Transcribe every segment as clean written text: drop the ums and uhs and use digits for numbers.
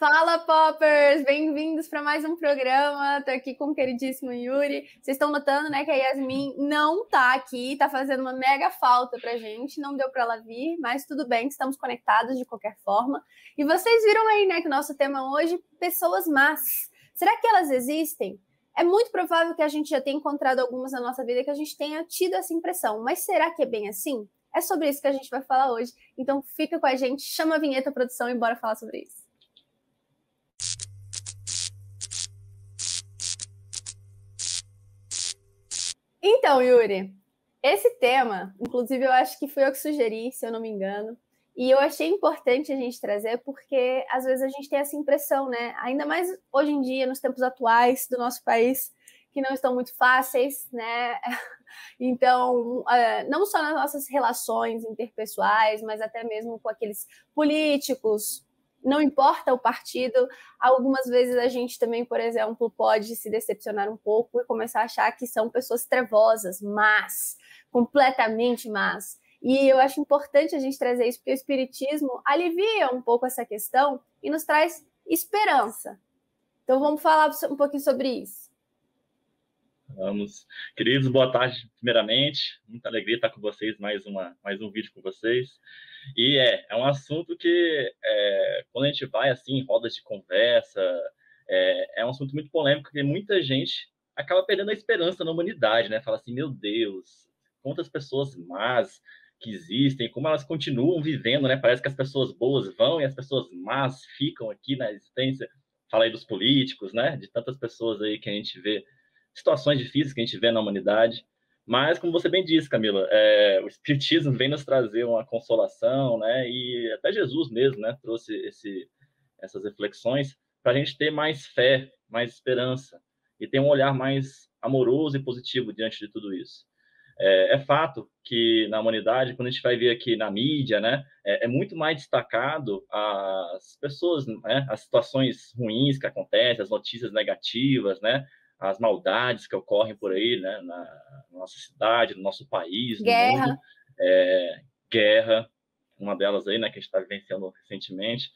Fala, Poppers! Bem-vindos para mais um programa. Estou aqui com o queridíssimo Yuri. Vocês estão notando, né, que a Yasmin não tá aqui, tá fazendo uma mega falta pra gente. Não deu para ela vir, mas tudo bem, estamos conectados de qualquer forma. E vocês viram aí, né, que o nosso tema hoje, pessoas más. Será que elas existem? É muito provável que a gente já tenha encontrado algumas na nossa vida que a gente tenha tido essa impressão. Mas será que é bem assim? É sobre isso que a gente vai falar hoje. Então fica com a gente, chama a vinheta, produção, e bora falar sobre isso. Então, Yuri, esse tema, inclusive, eu acho que fui eu que sugeri, se eu não me engano, e eu achei importante a gente trazer porque, às vezes, a gente tem essa impressão, né? Ainda mais hoje em dia, nos tempos atuais do nosso país, que não estão muito fáceis, né? Então, não só nas nossas relações interpessoais, mas até mesmo com aqueles políticos, não importa o partido, algumas vezes a gente também, por exemplo, pode se decepcionar um pouco e começar a achar que são pessoas trevosas, más, completamente más. E eu acho importante a gente trazer isso, porque o Espiritismo alivia um pouco essa questão e nos traz esperança. Então vamos falar um pouquinho sobre isso. Vamos. Queridos, boa tarde, primeiramente. Muita alegria estar com vocês, mais um vídeo com vocês. E é um assunto que, quando a gente vai assim, em rodas de conversa, é um assunto muito polêmico, porque muita gente acaba perdendo a esperança na humanidade, né? Fala assim, meu Deus, quantas pessoas más que existem, como elas continuam vivendo, né? Parece que as pessoas boas vão e as pessoas más ficam aqui na existência. Fala aí dos políticos, né? De tantas pessoas aí que a gente vê, situações difíceis que a gente vê na humanidade. Mas, como você bem disse, Camila, o Espiritismo vem nos trazer uma consolação, né? E até Jesus mesmo, né, trouxe essas reflexões para a gente ter mais fé, mais esperança e ter um olhar mais amoroso e positivo diante de tudo isso. É fato que na humanidade, quando a gente vai ver aqui na mídia, né, é muito mais destacado as pessoas, né, as situações ruins que acontecem, as notícias negativas, né, as maldades que ocorrem por aí, né, na nossa cidade, no nosso país, no mundo. Guerra, uma delas aí, né, que a gente está vivenciando recentemente,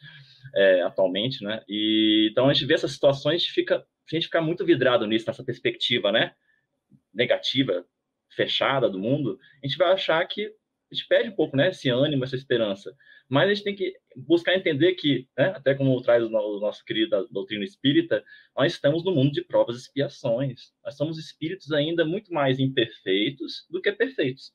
atualmente, né, e então a gente vê essas situações, a gente fica muito vidrado nisso, nessa perspectiva, né, negativa, fechada do mundo, a gente vai achar que a gente perde um pouco, né, esse ânimo, essa esperança. Mas a gente tem que buscar entender que, né, até como traz o nosso querido doutrina espírita, nós estamos no mundo de provas e expiações. Nós somos espíritos ainda muito mais imperfeitos do que perfeitos.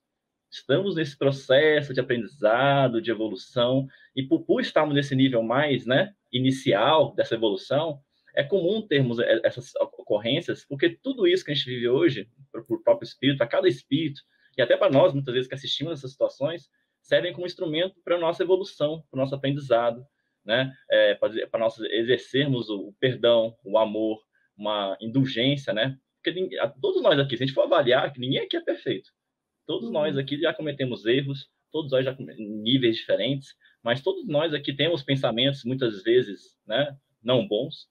Estamos nesse processo de aprendizado, de evolução, e por estarmos nesse nível mais, né, inicial dessa evolução, é comum termos essas ocorrências, porque tudo isso que a gente vive hoje, para o próprio espírito, para cada espírito, e até para nós, muitas vezes, que assistimos essas situações, servem como instrumento para a nossa evolução, para o nosso aprendizado, né? Para nós exercermos o perdão, o amor, uma indulgência, né? Porque todos nós aqui, se a gente for avaliar, que ninguém aqui é perfeito. Todos nós aqui já cometemos erros, todos nós já em níveis diferentes, mas todos nós aqui temos pensamentos, muitas vezes, né, não bons.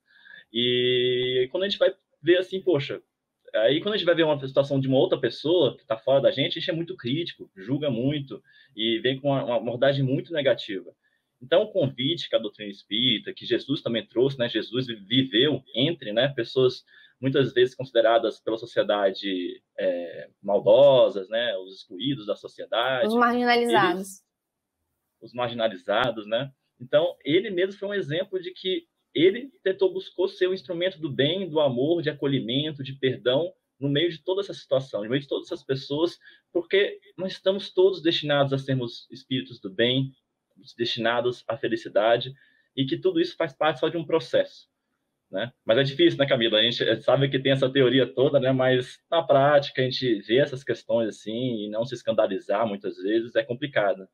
E quando a gente vai ver assim, poxa, aí quando a gente vai ver uma situação de uma outra pessoa que está fora da gente, a gente é muito crítico, julga muito e vem com uma abordagem muito negativa. Então, o convite que a doutrina espírita, que Jesus também trouxe, né? Jesus viveu entre, né, pessoas muitas vezes consideradas pela sociedade maldosas, né, os excluídos da sociedade, os marginalizados. Os marginalizados, né? Então, ele mesmo foi um exemplo de que ele buscou ser um instrumento do bem, do amor, de acolhimento, de perdão, no meio de toda essa situação, no meio de todas essas pessoas, porque nós estamos todos destinados a sermos espíritos do bem, destinados à felicidade, e que tudo isso faz parte só de um processo, né? Mas é difícil, né, Camila? A gente sabe que tem essa teoria toda, né? Mas na prática a gente vê essas questões assim e não se escandalizar muitas vezes é complicado.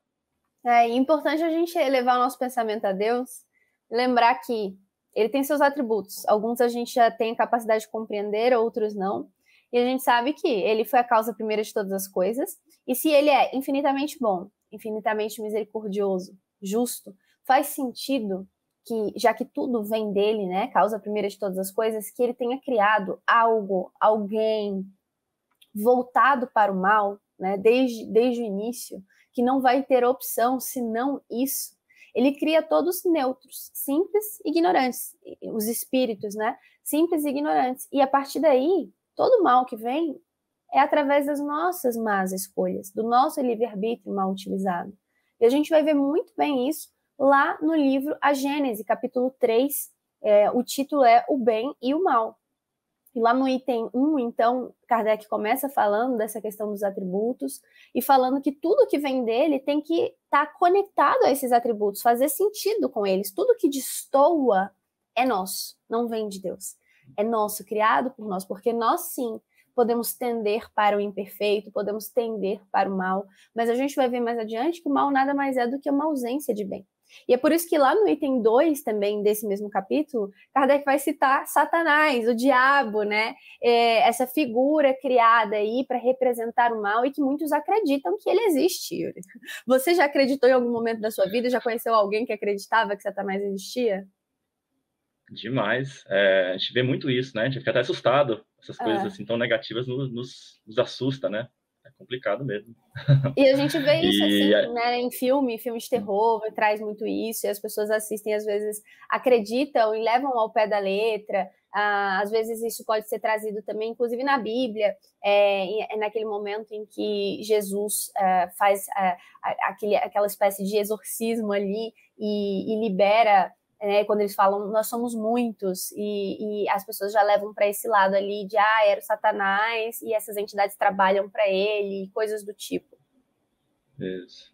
É importante a gente elevar o nosso pensamento a Deus, lembrar que ele tem seus atributos. Alguns a gente já tem capacidade de compreender, outros não. E a gente sabe que ele foi a causa primeira de todas as coisas. E se ele é infinitamente bom, infinitamente misericordioso, justo, faz sentido que, já que tudo vem dele, né, causa primeira de todas as coisas, que ele tenha criado algo, alguém voltado para o mal, né, desde o início, que não vai ter opção senão isso. ele cria todos neutros, simples e ignorantes, os espíritos, né? Simples e ignorantes. E a partir daí, todo mal que vem é através das nossas más escolhas, do nosso livre-arbítrio mal utilizado. E a gente vai ver muito bem isso lá no livro A Gênese, capítulo 3, o título é O Bem e o Mal. E lá no item 1, então, Kardec começa falando dessa questão dos atributos e falando que tudo que vem dele tem que estar conectado a esses atributos, fazer sentido com eles. Tudo que destoa é nosso, não vem de Deus. É nosso, criado por nós, porque nós sim podemos tender para o imperfeito, podemos tender para o mal, mas a gente vai ver mais adiante que o mal nada mais é do que uma ausência de bem. E é por isso que lá no item 2 também desse mesmo capítulo, Kardec vai citar Satanás, o diabo, né? Essa figura criada aí para representar o mal e que muitos acreditam que ele existe, Yuri. Você já acreditou em algum momento da sua vida? Já conheceu alguém que acreditava que Satanás existia? Demais. A gente vê muito isso, né? A gente fica até assustado. Essas coisas assim tão negativas nos assusta, né? É complicado mesmo. E a gente vê isso assim, né, em filmes de terror, traz muito isso, e as pessoas assistem, às vezes acreditam e levam ao pé da letra. Às vezes isso pode ser trazido também, inclusive na Bíblia, naquele momento em que Jesus faz aquela espécie de exorcismo ali e libera, quando eles falam, nós somos muitos, e as pessoas já levam para esse lado ali de, era o Satanás, e essas entidades trabalham para ele, coisas do tipo. Isso.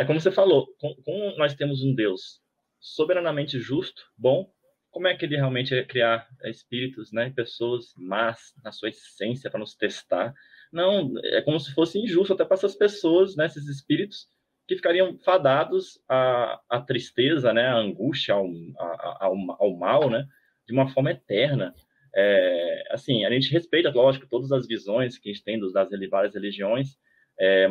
Como você falou, como nós temos um Deus soberanamente justo, bom, como é que ele realmente ia criar espíritos, né, pessoas más na sua essência para nos testar? Não, é como se fosse injusto até para essas pessoas, né, esses espíritos que ficariam fadados à tristeza, né, à angústia, ao mal, né, de uma forma eterna. Assim, a gente respeita, lógico, todas as visões que a gente tem das várias religiões,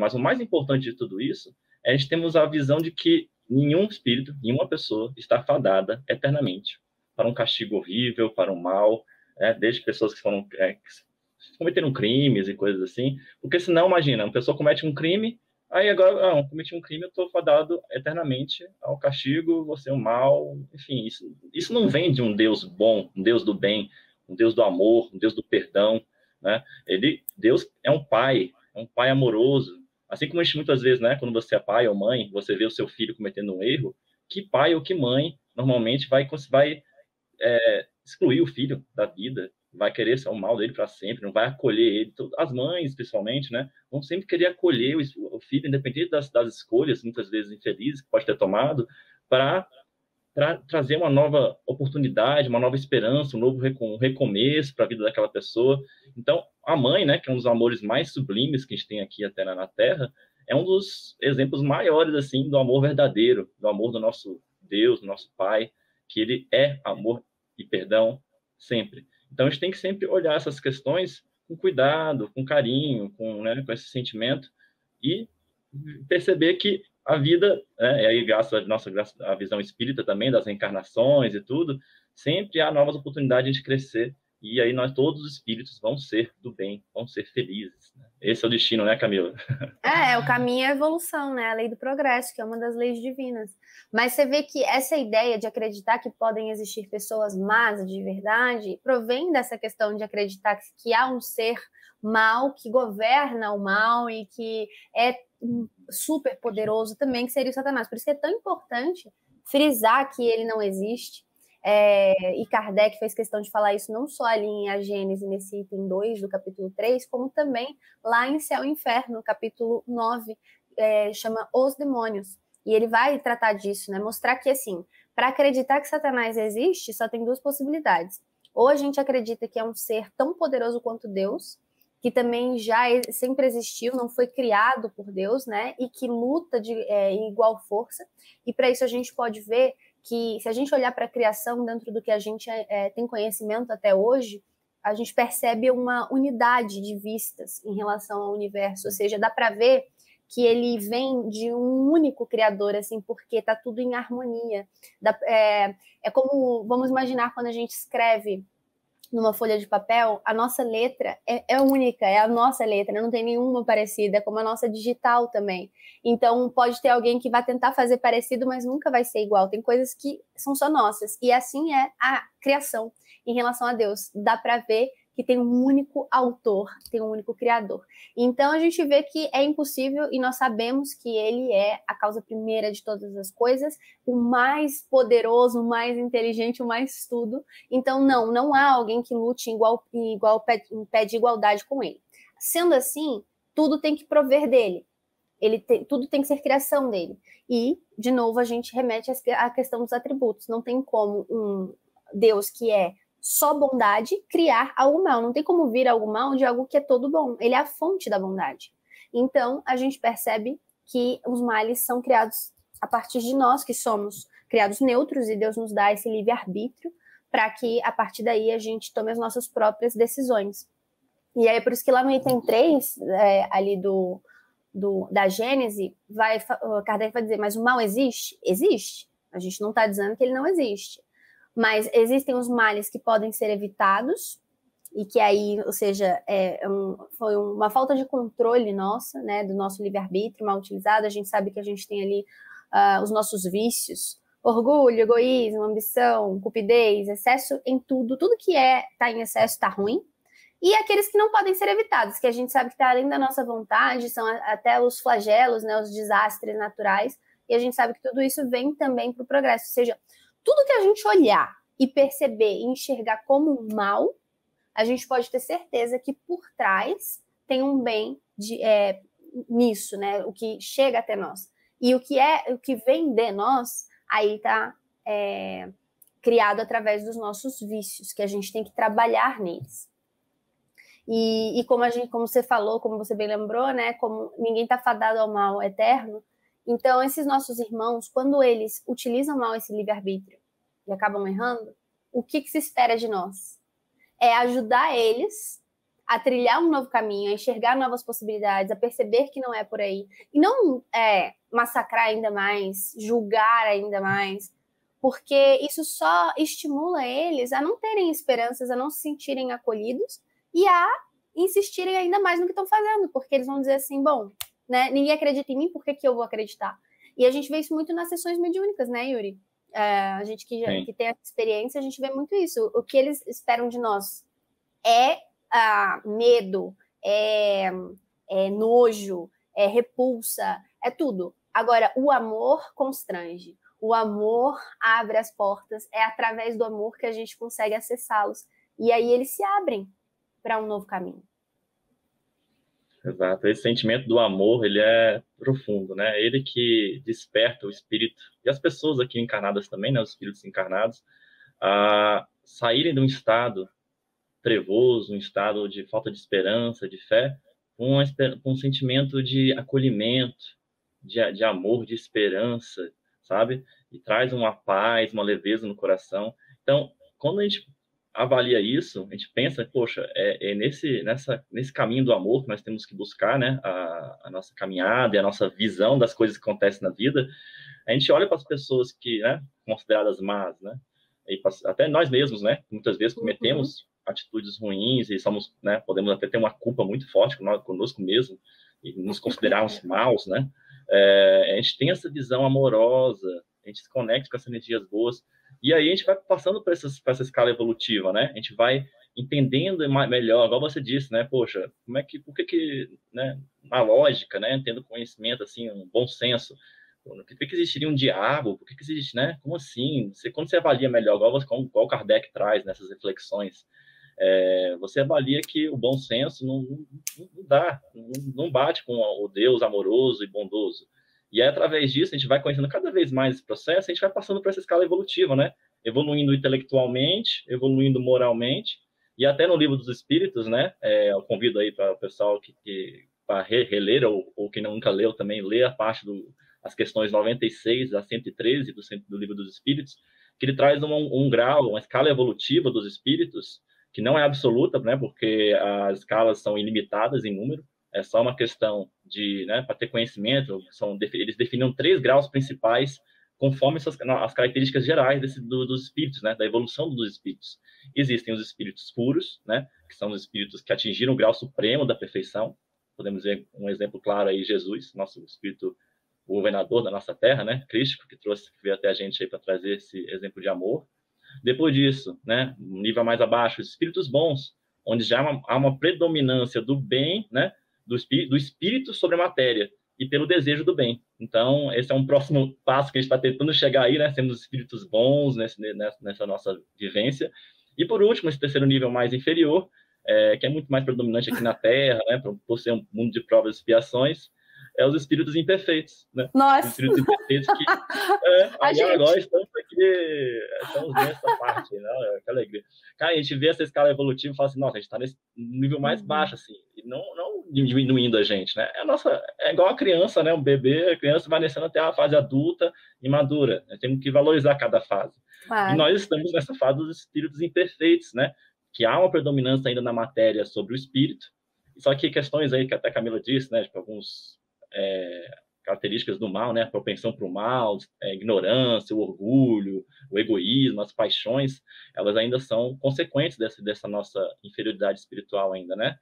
mas o mais importante de tudo isso é a gente temos a visão de que nenhum espírito, nenhuma pessoa está fadada eternamente para um castigo horrível, para um mal, desde pessoas que cometeram crimes e coisas assim, porque senão, imagina, uma pessoa comete um crime, aí agora, cometi um crime, eu estou fadado eternamente ao castigo, vou ser um mal, enfim, isso não vem de um Deus bom, um Deus do bem, um Deus do amor, um Deus do perdão, né? Deus é um pai amoroso, assim como a gente muitas vezes, né, quando você é pai ou mãe, você vê o seu filho cometendo um erro, que pai ou que mãe normalmente vai excluir o filho da vida, vai querer ser o mal dele para sempre, não vai acolher ele. As mães, principalmente, né, vão sempre querer acolher o filho, independente das escolhas, muitas vezes infelizes, que pode ter tomado, para trazer uma nova oportunidade, uma nova esperança, um novo recomeço para a vida daquela pessoa. Então, a mãe, né, que é um dos amores mais sublimes que a gente tem aqui até na Terra, é um dos exemplos maiores, assim, do amor verdadeiro, do amor do nosso Deus, do nosso Pai, que ele é amor e perdão sempre. Então, a gente tem que sempre olhar essas questões com cuidado, com carinho, com esse sentimento, e perceber que a vida, e aí graças à visão espírita também, das reencarnações e tudo, sempre há novas oportunidades de crescer, e aí todos os espíritos vão ser do bem, vão ser felizes. Né? Esse é o destino, né, Camila? O caminho é a evolução, né? A lei do progresso, que é uma das leis divinas. Mas você vê que essa ideia de acreditar que podem existir pessoas más de verdade provém dessa questão de acreditar que há um ser mal que governa o mal e que é super poderoso também, que seria o Satanás. Por isso que é tão importante frisar que ele não existe. E Kardec fez questão de falar isso não só ali em A Gênese, nesse item 2 do capítulo 3, como também lá em Céu e Inferno, capítulo 9, chama Os Demônios. E ele vai tratar disso, né? Mostrar que, assim, para acreditar que Satanás existe, só tem duas possibilidades. Ou a gente acredita que é um ser tão poderoso quanto Deus, que também já sempre existiu, não foi criado por Deus, né? E que luta em igual força. E para isso a gente pode ver que, se a gente olhar para a criação dentro do que a gente tem conhecimento até hoje, a gente percebe uma unidade de vistas em relação ao universo, ou seja, dá para ver que ele vem de um único criador, assim, porque está tudo em harmonia. É como, vamos imaginar, quando a gente escreve numa folha de papel, a nossa letra é única, é a nossa letra, não tem nenhuma parecida, como a nossa digital também. Então, pode ter alguém que vai tentar fazer parecido, mas nunca vai ser igual. Tem coisas que são só nossas. E assim é a criação em relação a Deus. Dá para ver que tem um único autor, tem um único criador. Então, a gente vê que é impossível e nós sabemos que ele é a causa primeira de todas as coisas, o mais poderoso, o mais inteligente, o mais tudo. Então, não há alguém que lute em pé de igualdade com ele. Sendo assim, tudo tem que prover dele. Tudo tem que ser criação dele. E, de novo, a gente remete à questão dos atributos. Não tem como um Deus que é só bondade criar algo mal. Não tem como vir algo mal de algo que é todo bom. Ele é a fonte da bondade. Então, a gente percebe que os males são criados a partir de nós, que somos criados neutros, e Deus nos dá esse livre-arbítrio para que, a partir daí, a gente tome as nossas próprias decisões. E aí, é por isso que lá no item 3, ali da Gênese, Kardec vai dizer, mas o mal existe? Existe. A gente não está dizendo que ele não existe. Mas existem os males que podem ser evitados, e que aí, ou seja, foi uma falta de controle nossa, né, do nosso livre-arbítrio mal utilizado. A gente sabe que a gente tem ali os nossos vícios, orgulho, egoísmo, ambição, cupidez, excesso em tudo que está em excesso está ruim. E aqueles que não podem ser evitados, que a gente sabe que está além da nossa vontade, são até os flagelos, né, os desastres naturais, e a gente sabe que tudo isso vem também para o progresso. Ou seja, tudo que a gente olhar e perceber e enxergar como mal, a gente pode ter certeza que por trás tem um bem nisso, né? O que chega até nós. E o que vem de nós, aí está criado através dos nossos vícios, que a gente tem que trabalhar neles. E como você falou, como você bem lembrou, né? Como ninguém está fadado ao mal eterno, então esses nossos irmãos, quando eles utilizam mal esse livre-arbítrio e acabam errando, o que se espera de nós? É ajudar eles a trilhar um novo caminho, a enxergar novas possibilidades, a perceber que não é por aí. E não massacrar ainda mais, julgar ainda mais, porque isso só estimula eles a não terem esperanças, a não se sentirem acolhidos e a insistirem ainda mais no que estão fazendo, porque eles vão dizer assim, bom, né, ninguém acredita em mim, por que eu vou acreditar? E a gente vê isso muito nas sessões mediúnicas, né, Yuri? A gente que tem essa experiência, a gente vê muito isso. O que eles esperam de nós é medo, é nojo, é repulsa, é tudo. Agora, o amor constrange. O amor abre as portas. É através do amor que a gente consegue acessá-los. E aí eles se abrem para um novo caminho. Exato. Esse sentimento do amor, ele é profundo, né? Ele que desperta o espírito, e as pessoas aqui encarnadas também, né? Os espíritos encarnados, a saírem de um estado trevoso, um estado de falta de esperança, de fé, com um sentimento de acolhimento, de amor, de esperança, sabe? E traz uma paz, uma leveza no coração. Então, quando a gente avalia isso, a gente pensa, poxa, nesse caminho do amor que nós temos que buscar, né? A nossa caminhada e a nossa visão das coisas que acontecem na vida. A gente olha para as pessoas que, né, consideradas más, né? E até nós mesmos, né? Muitas vezes cometemos atitudes ruins e somos, né? Podemos até ter uma culpa muito forte conosco mesmo e nos considerarmos maus, né? A gente tem essa visão amorosa, a gente se conecta com essas energias boas e aí a gente vai passando por essa escala evolutiva, né? A gente vai entendendo melhor, igual você disse, né? Poxa, por que, né? Na lógica, né? Tendo conhecimento, assim, um bom senso, por que existiria um diabo? Por que existe, né? Como assim? Quando você avalia melhor, igual o Kardec traz nessas reflexões, você avalia que o bom senso não bate com o Deus amoroso e bondoso. E aí, através disso, a gente vai conhecendo cada vez mais esse processo, a gente vai passando por essa escala evolutiva, né? Evoluindo intelectualmente, evoluindo moralmente, e até no Livro dos Espíritos, né? Eu convido aí para o pessoal para reler, ou quem nunca leu também, ler a parte as questões 96 a 113 do Livro dos Espíritos, que ele traz um grau, uma escala evolutiva dos espíritos, que não é absoluta, né, porque as escalas são ilimitadas em número, é só uma questão de, né, para ter conhecimento, eles definiram 3 graus principais conforme as características gerais dos espíritos, né, da evolução dos espíritos. Existem os espíritos puros, né, que são os espíritos que atingiram o grau supremo da perfeição. Podemos ver um exemplo claro aí, Jesus, nosso espírito, o governador da nossa terra, né, Cristo, que veio até a gente aí para trazer esse exemplo de amor. Depois disso, né, um nível mais abaixo, os espíritos bons, onde já há uma predominância do bem, né, do espírito sobre a matéria e pelo desejo do bem. Então, esse é um próximo passo que a gente está tentando chegar aí, né, sendo os espíritos bons nessa nossa vivência. E, por último, esse terceiro nível mais inferior, que é muito mais predominante aqui na Terra, né, por ser um mundo de provas e expiações, é os espíritos imperfeitos, né? Nossa! Os espíritos imperfeitos que agora estamos nessa parte, né? Que alegria. Cara, a gente vê essa escala evolutiva e fala assim, nossa, a gente está nesse nível mais baixo, assim, e não diminuindo a gente, né? É igual a criança, né? Um bebê, a criança vai descendo até a fase adulta e madura. Né? Temos que valorizar cada fase. Claro. E nós estamos nessa fase dos espíritos imperfeitos, né? Que há uma predominância ainda na matéria sobre o espírito, só que questões aí que até a Camila disse, né? Tipo, alguns características do mal, né? A propensão para o mal, a ignorância, o orgulho, o egoísmo, as paixões, elas ainda são consequentes dessa nossa inferioridade espiritual ainda, né?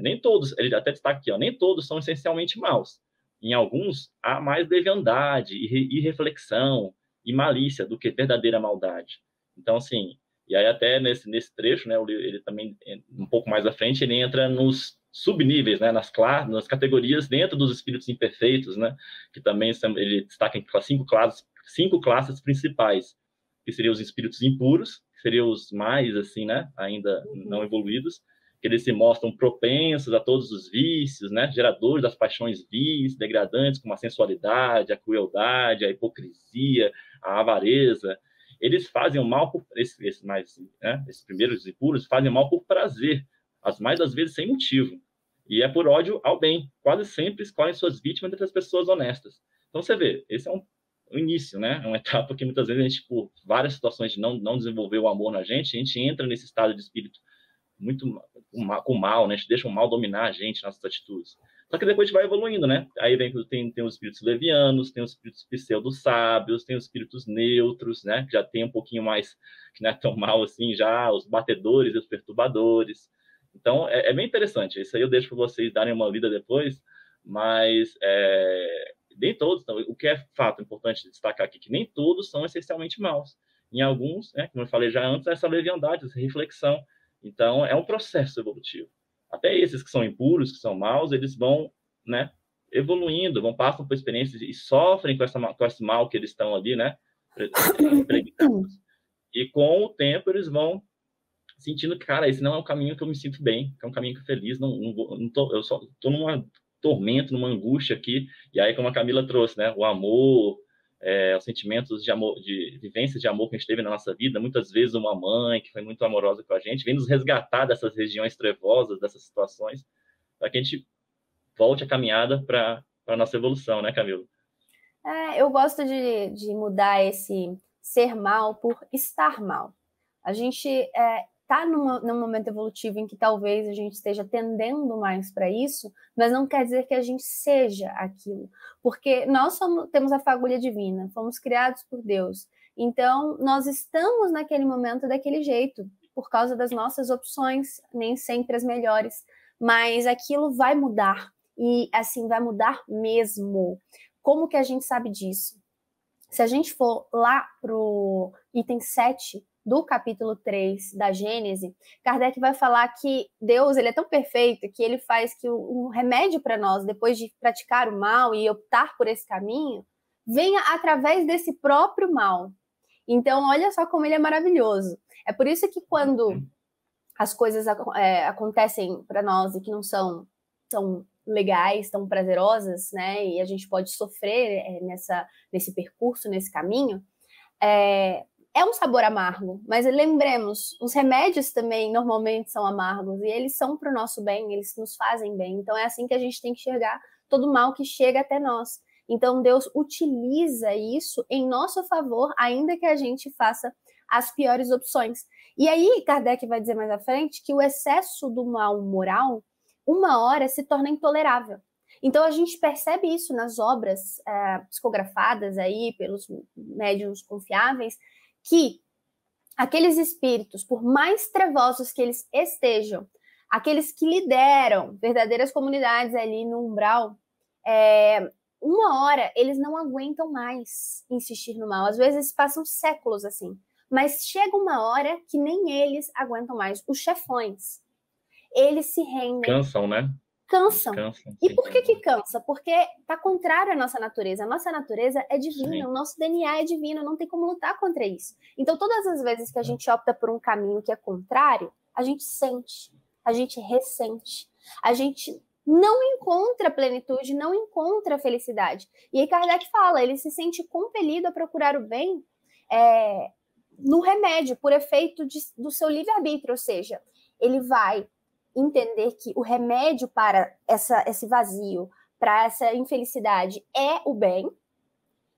Nem todos, ele até destaca aqui, ó, nem todos são essencialmente maus. Em alguns, há mais leviandade, irreflexão e malícia do que verdadeira maldade. Então, assim, e aí até nesse trecho, né, ele também, um pouco mais à frente, ele entra nos subníveis, né, nas categorias dentro dos espíritos imperfeitos, né, que também ele destaca em cinco classes principais, que seriam os espíritos impuros, que seriam os mais, assim, né, ainda não evoluídos, que eles se mostram propensos a todos os vícios, né, geradores das paixões vis, degradantes, como a sensualidade, a crueldade, a hipocrisia, a avareza. Eles fazem o mal por esses primeiros impuros fazem o mal por prazer, as mais das vezes sem motivo, e é por ódio ao bem. Quase sempre escolhem suas vítimas entre as pessoas honestas. Então você vê, esse é um início, né? É uma etapa que muitas vezes a gente, por várias situações de não desenvolver o amor na gente, a gente entra nesse estado de espírito muito com o mal, né? A gente deixa o mal dominar a gente, nossas atitudes. Só que depois a gente vai evoluindo, né? Aí tem os espíritos levianos, tem os espíritos pseudo-sábios, tem os espíritos neutros, né? Que já tem um pouquinho mais, que não é tão mal assim, já os batedores e os perturbadores. Então, é bem interessante. Isso aí eu deixo para vocês darem uma lida depois, mas nem todos. Então, o que é fato importante destacar aqui, que nem todos são essencialmente maus. Em alguns, né, como eu falei já antes, essa leviandade, essa reflexão. Então, é um processo evolutivo. Até esses que são impuros, que são maus, eles vão, né, evoluindo, passam por experiências e sofrem com esse mal que eles estão ali, né, impregnados. E com o tempo eles vão sentindo que, cara, esse não é um caminho que eu me sinto bem, que é um caminho que eu feliz, eu só tô numa tormento, numa angústia aqui. E aí, como a Camila trouxe, né, o amor, os sentimentos de amor, de vivências de amor que a gente teve na nossa vida, muitas vezes uma mãe que foi muito amorosa com a gente, vem nos resgatar dessas regiões trevosas, dessas situações, para que a gente volte a caminhada para a nossa evolução, né, Camila? Eu gosto de mudar esse ser mal por estar mal. A gente está num momento evolutivo em que talvez a gente esteja tendendo mais para isso, mas não quer dizer que a gente seja aquilo. Porque nós temos a fagulha divina, fomos criados por Deus. Então, nós estamos naquele momento daquele jeito, por causa das nossas opções, nem sempre as melhores. Mas aquilo vai mudar. E, assim, vai mudar mesmo. Como que a gente sabe disso? Se a gente for lá para o item 7 do capítulo 3 da Gênese, Kardec vai falar que Deus ele é tão perfeito que ele faz que o remédio para nós, depois de praticar o mal e optar por esse caminho, venha através desse próprio mal. Então, olha só como ele é maravilhoso. É por isso que quando as coisas acontecem para nós e que não são tão legais, tão prazerosas, né? E a gente pode sofrer nesse percurso, nesse caminho, é um sabor amargo, mas lembremos, os remédios também normalmente são amargos e eles são para o nosso bem, eles nos fazem bem. Então é assim que a gente tem que enxergar todo o mal que chega até nós. Então Deus utiliza isso em nosso favor, ainda que a gente faça as piores opções. E aí Kardec vai dizer mais à frente que o excesso do mal moral, uma hora se torna intolerável. Então, a gente percebe isso nas obras psicografadas aí pelos médiuns confiáveis, que aqueles espíritos, por mais trevosos que eles estejam, aqueles que lideram verdadeiras comunidades ali no umbral, uma hora eles não aguentam mais insistir no mal. Às vezes passam séculos assim, mas chega uma hora que nem eles aguentam mais. Os chefões, eles se rendem. Cansam, né? Cansam. E por que cansa? Porque tá contrário à nossa natureza. A nossa natureza é divina, o nosso DNA é divino, não tem como lutar contra isso. Então, todas as vezes que a gente opta por um caminho que é contrário, a gente sente, a gente ressente, a gente não encontra plenitude, não encontra felicidade. E aí Kardec fala, ele se sente compelido a procurar o bem no remédio, por efeito do seu livre-arbítrio, ou seja, ele vai entender que o remédio para esse vazio, para essa infelicidade é o bem,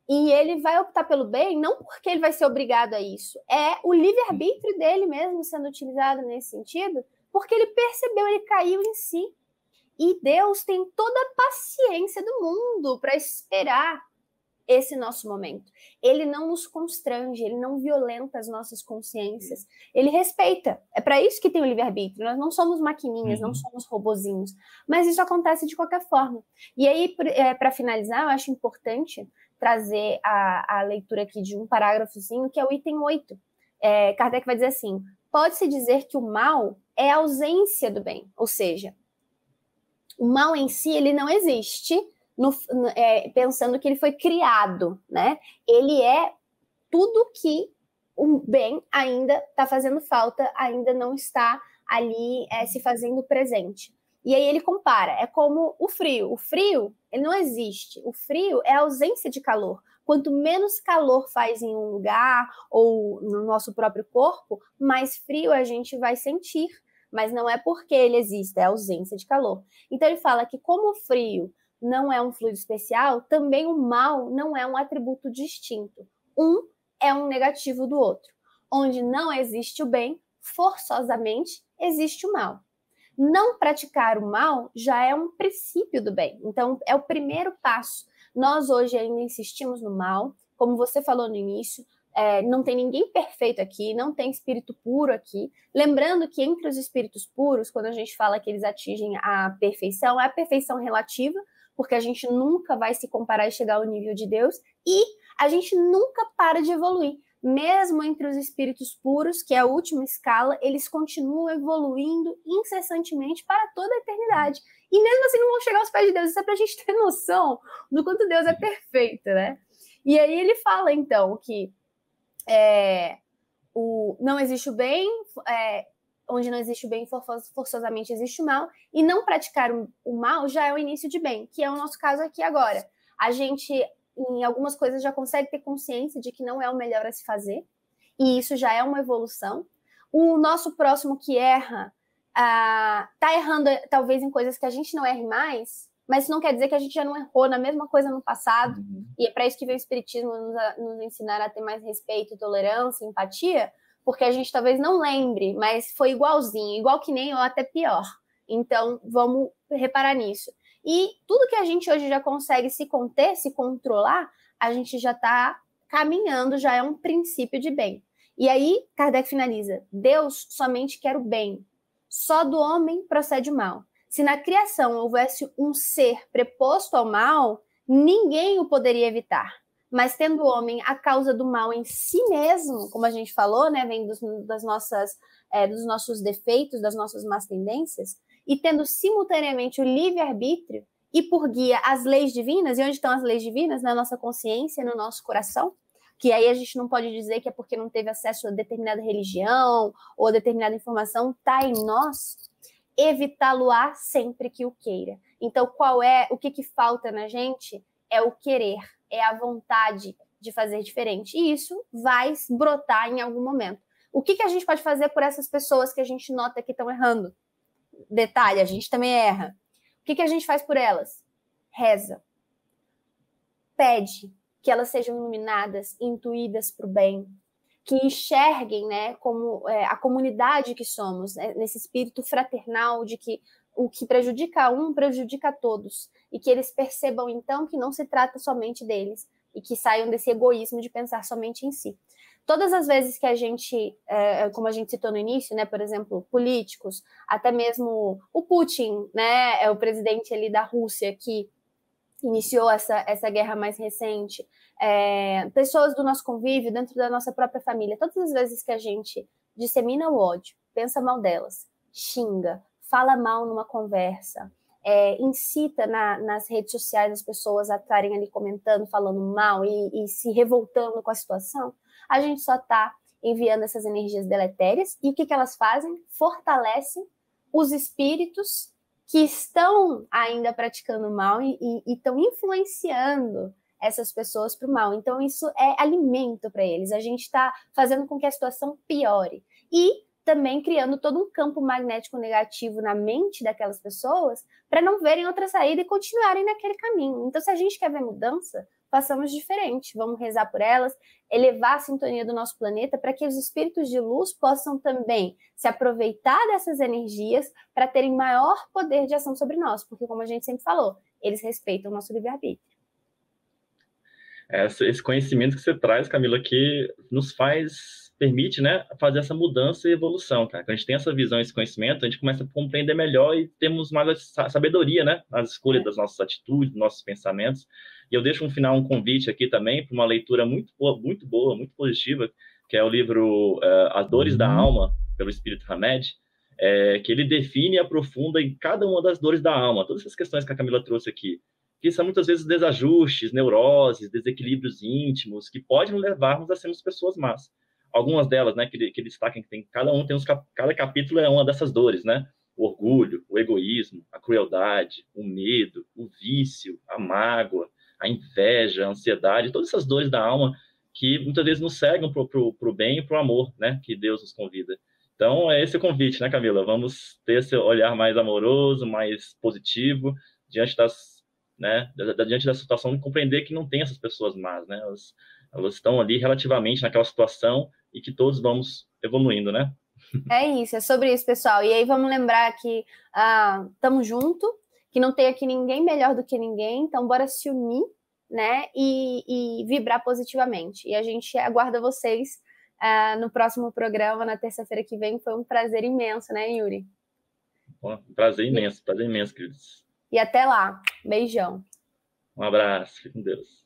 e ele vai optar pelo bem não porque ele vai ser obrigado a isso, é o livre-arbítrio dele mesmo sendo utilizado nesse sentido, porque ele percebeu, ele caiu em si. E Deus tem toda a paciência do mundo para esperar esse nosso momento. Ele não nos constrange, ele não violenta as nossas consciências, ele respeita. É para isso que tem o livre-arbítrio. Nós não somos maquininhas, não somos robozinhos, mas isso acontece de qualquer forma. E aí, para finalizar, eu acho importante trazer a leitura aqui de um parágrafozinho, que é o item 8. Kardec vai dizer assim, pode-se dizer que o mal é a ausência do bem, ou seja, o mal em si, ele não existe, pensando que ele foi criado, né? Ele é tudo que o bem ainda está fazendo falta, ainda não está ali se fazendo presente. E aí ele compara, é como o frio. O frio, ele não existe. O frio é a ausência de calor. Quanto menos calor faz em um lugar ou no nosso próprio corpo, mais frio a gente vai sentir. Mas não é porque ele existe, é a ausência de calor. Então ele fala que como o frio não é um fluido especial, também o mal não é um atributo distinto. Um é um negativo do outro. Onde não existe o bem, forçosamente existe o mal. Não praticar o mal já é um princípio do bem. Então, é o primeiro passo. Nós hoje ainda insistimos no mal, como você falou no início, não tem ninguém perfeito aqui, não tem espírito puro aqui. Lembrando que entre os espíritos puros, quando a gente fala que eles atingem a perfeição, é a perfeição relativa, porque a gente nunca vai se comparar e chegar ao nível de Deus, e a gente nunca para de evoluir. Mesmo entre os espíritos puros, que é a última escala, eles continuam evoluindo incessantemente para toda a eternidade. E mesmo assim não vão chegar aos pés de Deus. Isso é para a gente ter noção do quanto Deus é perfeito, né? E aí ele fala, então, que não existe o bem, onde não existe o bem, forçosamente existe o mal, e não praticar o mal já é o início de bem, que é o nosso caso aqui agora. A gente, em algumas coisas, já consegue ter consciência de que não é o melhor a se fazer, e isso já é uma evolução. O nosso próximo que erra, tá errando talvez em coisas que a gente não erre mais, mas isso não quer dizer que a gente já não errou na mesma coisa no passado, e é para isso que vem o Espiritismo nos ensinar a ter mais respeito, tolerância, empatia, porque a gente talvez não lembre, mas foi igualzinho, igual que nem ou até pior. Então, vamos reparar nisso. E tudo que a gente hoje já consegue se conter, se controlar, a gente já está caminhando, já é um princípio de bem. E aí, Kardec finaliza, Deus somente quer o bem, só do homem procede o mal. Se na criação houvesse um ser preposto ao mal, ninguém o poderia evitar. Mas tendo o homem a causa do mal em si mesmo, como a gente falou, né, vem dos nossos defeitos, das nossas más tendências, e tendo simultaneamente o livre-arbítrio e por guia as leis divinas, e onde estão as leis divinas? Na nossa consciência, no nosso coração, que aí a gente não pode dizer que é porque não teve acesso a determinada religião ou a determinada informação, está em nós, evitá-lo-á sempre que o queira. Então, o que falta na gente? É o querer, é a vontade de fazer diferente. E isso vai brotar em algum momento. O que a gente pode fazer por essas pessoas que a gente nota que estão errando? Detalhe, a gente também erra. O que a gente faz por elas? Reza. Pede que elas sejam iluminadas, intuídas para o bem, que enxerguem, né, como a comunidade que somos, né, nesse espírito fraternal de que o que prejudica um prejudica a todos, e que eles percebam, então, que não se trata somente deles, e que saiam desse egoísmo de pensar somente em si. Todas as vezes que a gente, como a gente citou no início, né, por exemplo, políticos, até mesmo o Putin, né, é o presidente ali da Rússia que iniciou essa guerra mais recente, pessoas do nosso convívio, dentro da nossa própria família, todas as vezes que a gente dissemina o ódio, pensa mal delas, xinga, fala mal numa conversa, incita nas redes sociais as pessoas a estarem ali comentando, falando mal e se revoltando com a situação, a gente só está enviando essas energias deletérias, e o que elas fazem? Fortalecem os espíritos que estão ainda praticando mal e estão influenciando essas pessoas para o mal. Então, isso é alimento para eles. A gente está fazendo com que a situação piore. E também criando todo um campo magnético negativo na mente daquelas pessoas para não verem outra saída e continuarem naquele caminho. Então, se a gente quer ver mudança, façamos diferente. Vamos rezar por elas, elevar a sintonia do nosso planeta para que os espíritos de luz possam também se aproveitar dessas energias para terem maior poder de ação sobre nós, porque, como a gente sempre falou, eles respeitam o nosso livre-arbítrio. Esse conhecimento que você traz, Camila, que nos permite, né, fazer essa mudança e evolução, cara. Quando a gente tem essa visão, esse conhecimento, a gente começa a compreender melhor e temos mais sabedoria, né, nas escolhas das nossas atitudes, dos nossos pensamentos. E eu deixo um convite aqui também para uma leitura muito boa, muito positiva, que é o livro As Dores da Alma, pelo Espírito Hamed, que ele define e aprofunda em cada uma das dores da alma, todas essas questões que a Camila trouxe aqui, que são muitas vezes desajustes, neuroses, desequilíbrios íntimos, que podem nos levarmos a sermos pessoas más. Algumas delas, né, que ele destaca que cada um tem cada capítulo é uma dessas dores, né? O orgulho, o egoísmo, a crueldade, o medo, o vício, a mágoa, a inveja, a ansiedade, todas essas dores da alma que muitas vezes nos cegam para o bem e para o amor, né, que Deus nos convida. Então, é esse o convite, né, Camila? Vamos ter esse olhar mais amoroso, mais positivo, diante diante da situação, de compreender que não tem essas pessoas más, né? Elas estão ali relativamente naquela situação e que todos vamos evoluindo, né? É isso, é sobre isso, pessoal. E aí vamos lembrar que estamos juntos, que não tem aqui ninguém melhor do que ninguém, então bora se unir, né? E vibrar positivamente. E a gente aguarda vocês no próximo programa, na terça-feira que vem. Foi um prazer imenso, né, Yuri? Bom, prazer imenso, queridos. E até lá. Beijão. Um abraço, fique com Deus.